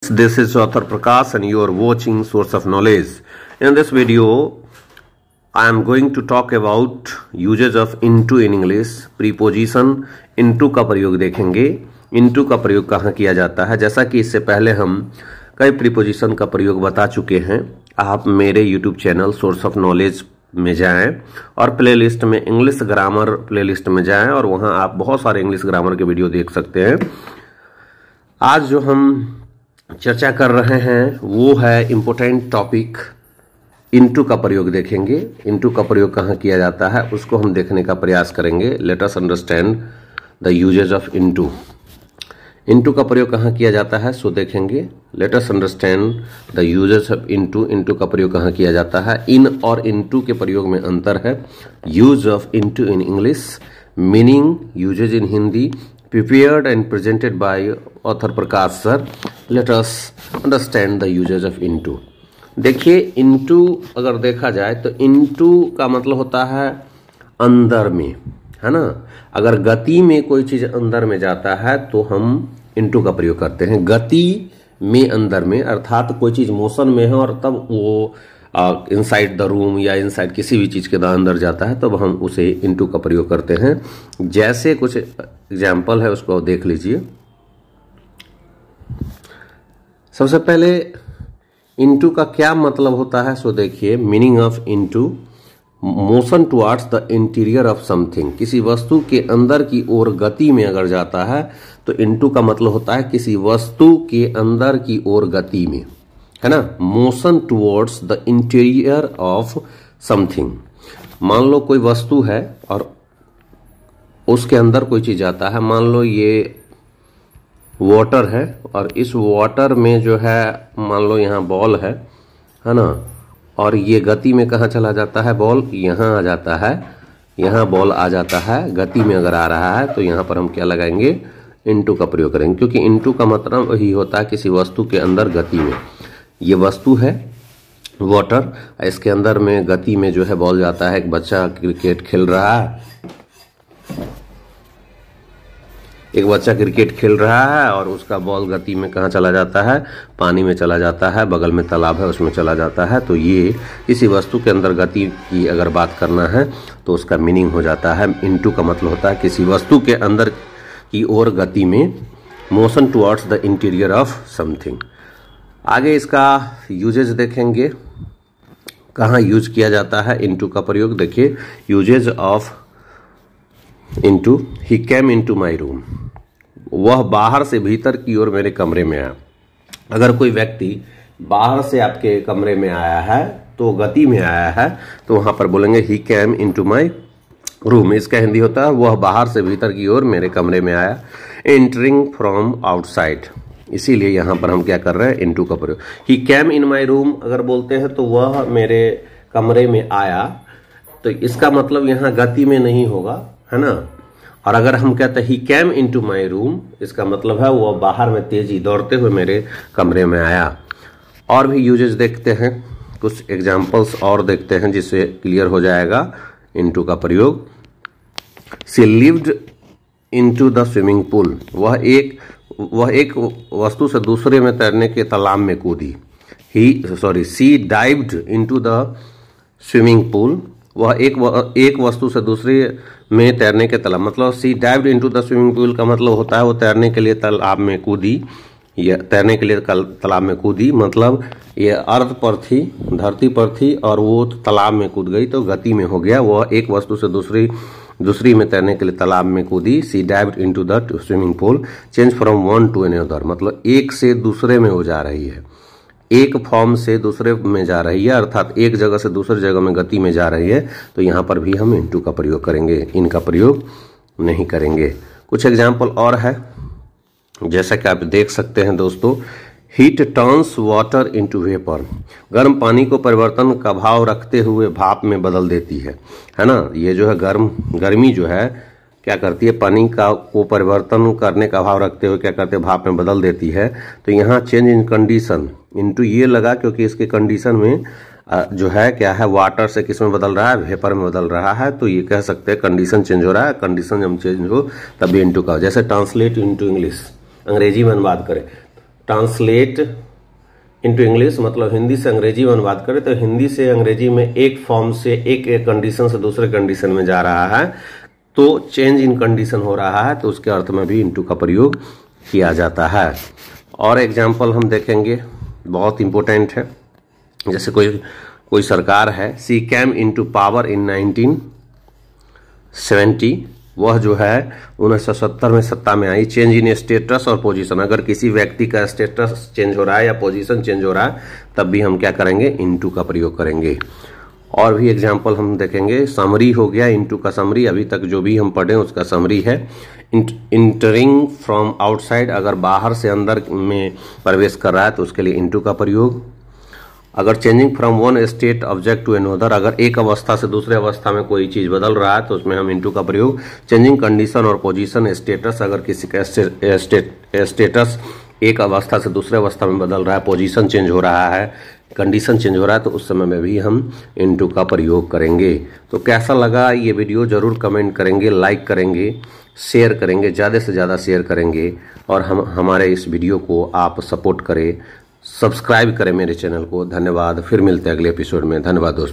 This is author Prakash and you are watching Source of Knowledge. In this video, I am going to talk about uses of into in English. Preposition into का प्रयोग देखेंगे. into का प्रयोग कहाँ किया जाता है. जैसा कि इससे पहले हम कई preposition का प्रयोग बता चुके हैं. आप मेरे YouTube channel Source of Knowledge में जाएं और प्लेलिस्ट में इंग्लिश ग्रामर प्लेलिस्ट में जाएं और वहां आप बहुत सारे इंग्लिश ग्रामर के वीडियो देख सकते हैं. आज जो हम चर्चा कर रहे हैं वो है इम्पोर्टेंट टॉपिक इनटू का प्रयोग देखेंगे. इनटू का प्रयोग कहाँ किया जाता है उसको हम देखने का प्रयास करेंगे. Let us understand the uses of into. Into का प्रयोग कहाँ किया जाता है सो देखेंगे. Let us understand the uses of into. Into का प्रयोग कहाँ किया जाता है. इन और इनटू के प्रयोग में अंतर है. Use of into in English, meaning, usages in Hindi, prepared and presented by author Prakash sir. Let us understand the uses of into. देखिए into अगर देखा जाए तो into का मतलब होता है अंदर में, है ना. अगर गति में कोई चीज अंदर में जाता है तो हम into का प्रयोग करते हैं. गति में अंदर में अर्थात कोई चीज मोशन में है और तब वो इनसाइड द रूम या इनसाइड किसी भी चीज के अंदर जाता है तब हम उसे इनटू का प्रयोग करते हैं. जैसे कुछ एग्जाम्पल है उसको देख लीजिए. सबसे पहले इनटू का क्या मतलब होता है सो देखिए. Meaning of into, motion towards the interior of something. किसी वस्तु के अंदर की ओर गति में अगर जाता है तो इनटू का मतलब होता है किसी वस्तु के अंदर की ओर गति में, है ना. Motion towards the interior of something. मान लो कोई वस्तु है और उसके अंदर कोई चीज आता है. मान लो ये वाटर है और इस वाटर में जो है मान लो यहाँ बॉल है ना. और ये गति में कहाँ चला जाता है. बॉल यहाँ आ जाता है, यहाँ बॉल आ जाता है. गति में अगर आ रहा है तो यहाँ पर हम क्या लगाएंगे, इनटू का प्रयोग करेंगे. क्योंकि इनटू का मतलब वही होता है किसी वस्तु के अंदर गति में. ये वस्तु है वाटर, इसके अंदर में गति में जो है बॉल जाता है. एक बच्चा क्रिकेट खेल रहा है, एक बच्चा क्रिकेट खेल रहा है और उसका बॉल गति में कहाँ चला जाता है, पानी में चला जाता है. बगल में तालाब है उसमें चला जाता है. तो ये किसी वस्तु के अंदर गति की अगर बात करना है तो उसका मीनिंग हो जाता है. इनटू का मतलब होता है किसी वस्तु के अंदर की ओर गति में, motion towards the interior of something. आगे इसका यूजेज देखेंगे कहाँ यूज किया जाता है इनटू का प्रयोग. देखिए usages of into. He came into my room. वह बाहर से भीतर की ओर मेरे कमरे में आया. अगर कोई व्यक्ति बाहर से आपके कमरे में आया है तो गति में आया है तो वहां पर बोलेंगे ही केम इनटू माय रूम. इसका हिंदी होता है वह बाहर से भीतर की ओर मेरे कमरे में आया. Entering from outside. इसीलिए यहां पर हम क्या कर रहे हैं, इनटू का प्रयोग. ही कैम इन माई रूम अगर बोलते हैं तो वह मेरे कमरे में आया तो इसका मतलब यहां गति में नहीं होगा, है ना. और अगर हम कहते हैं ही कैम इनटू माई रूम, इसका मतलब है वह बाहर में तेजी दौड़ते हुए मेरे कमरे में आया. और भी यूजेस देखते हैं, कुछ एग्जाम्पल्स और देखते हैं जिससे क्लियर हो जाएगा इनटू का प्रयोग. She lived into the swimming pool. वह एक वस्तु से दूसरे में तैरने के तालाब में कूदी. She dived into the swimming pool. वह एक वस्तु से दूसरे में तैरने के तालाब, मतलब she dived into the swimming pool का मतलब होता है वो तैरने के लिए तालाब में कूदी, या तैरने के लिए तालाब में कूदी. मतलब ये अर्थ पर थी, धरती पर थी और वो तालाब में कूद गई तो गति में हो गया. वह एक वस्तु से दूसरी में तैरने के लिए तालाब में कूदी. She dived into the swimming pool. Change from one to another, मतलब एक से दूसरे में वो जा रही है, एक फॉर्म से दूसरे में जा रही है, अर्थात एक जगह से दूसरी जगह में गति में जा रही है. तो यहाँ पर भी हम इनटू का प्रयोग करेंगे, इनका प्रयोग नहीं करेंगे. कुछ एग्जाम्पल और है जैसा कि आप देख सकते हैं दोस्तों. Heat turns water into vapour. गर्म पानी को परिवर्तन का भाव रखते हुए भाप में बदल देती है ना. ये जो है गर्मी जो है क्या करती है, पानी को परिवर्तन करने का भाव रखते हुए क्या करते हैं, भाप में बदल देती है. तो यहाँ चेंज इन कंडीशन इनटू ये लगा क्योंकि इसके कंडीशन में जो है क्या है, वाटर से किस में बदल रहा है, वेपर में बदल रहा है. तो ये कह सकते हैं कंडीशन चेंज हो रहा है. कंडीशन जब चेंज हो तब भी इनटू का. जैसे ट्रांसलेट इनटू इंग्लिश, अंग्रेजी में अनुवाद करें ट्रांसलेट इनटू इंग्लिश, मतलब हिंदी से अंग्रेजी में अनुवाद करें तो हिंदी से अंग्रेजी में एक फॉर्म से एक कंडीशन से दूसरे कंडीशन में जा रहा है, तो चेंज इन कंडीशन हो रहा है, तो उसके अर्थ में भी इनटू का प्रयोग किया जाता है। और एग्जाम्पल हम देखेंगे, बहुत इंपॉर्टेंट है। जैसे कोई सरकार है, सी कैम इनटू पावर इन 1970, वह जो है 1970 में सत्ता में आई। चेंज इन स्टेटस और पोजीशन, अगर किसी व्यक्ति का स्टेटस चेंज हो रहा है या पोजीशन चेंज हो रहा है तब भी हम क्या करेंगे, इनटू का प्रयोग करेंगे। और भी एग्जाम्पल हम देखेंगे। समरी हो गया, इनटू का समरी, अभी तक जो भी हम पढ़े उसका समरी है। इंटरिंग फ्रॉम आउटसाइड, अगर बाहर से अंदर में प्रवेश कर रहा है तो उसके लिए इनटू का प्रयोग। अगर changing from one state object to another, अगर एक अवस्था से दूसरे अवस्था में कोई चीज बदल रहा है तो उसमें हम इनटू का प्रयोग। चेंजिंग कंडीशन और पोजीशन स्टेटस, अगर किसी का स्टेटस एक अवस्था से दूसरे अवस्था में बदल रहा है, पोजीशन चेंज हो रहा है, कंडीशन चेंज हो रहा है, तो उस समय में भी हम इनटू का प्रयोग करेंगे। तो कैसा लगा ये वीडियो जरूर कमेंट करेंगे, लाइक करेंगे, शेयर करेंगे, ज़्यादा से ज़्यादा शेयर करेंगे। और हमारे इस वीडियो को आप सपोर्ट करें, सब्सक्राइब करें मेरे चैनल को। धन्यवाद। फिर मिलते हैं अगले एपिसोड में। धन्यवाद दोस्तों।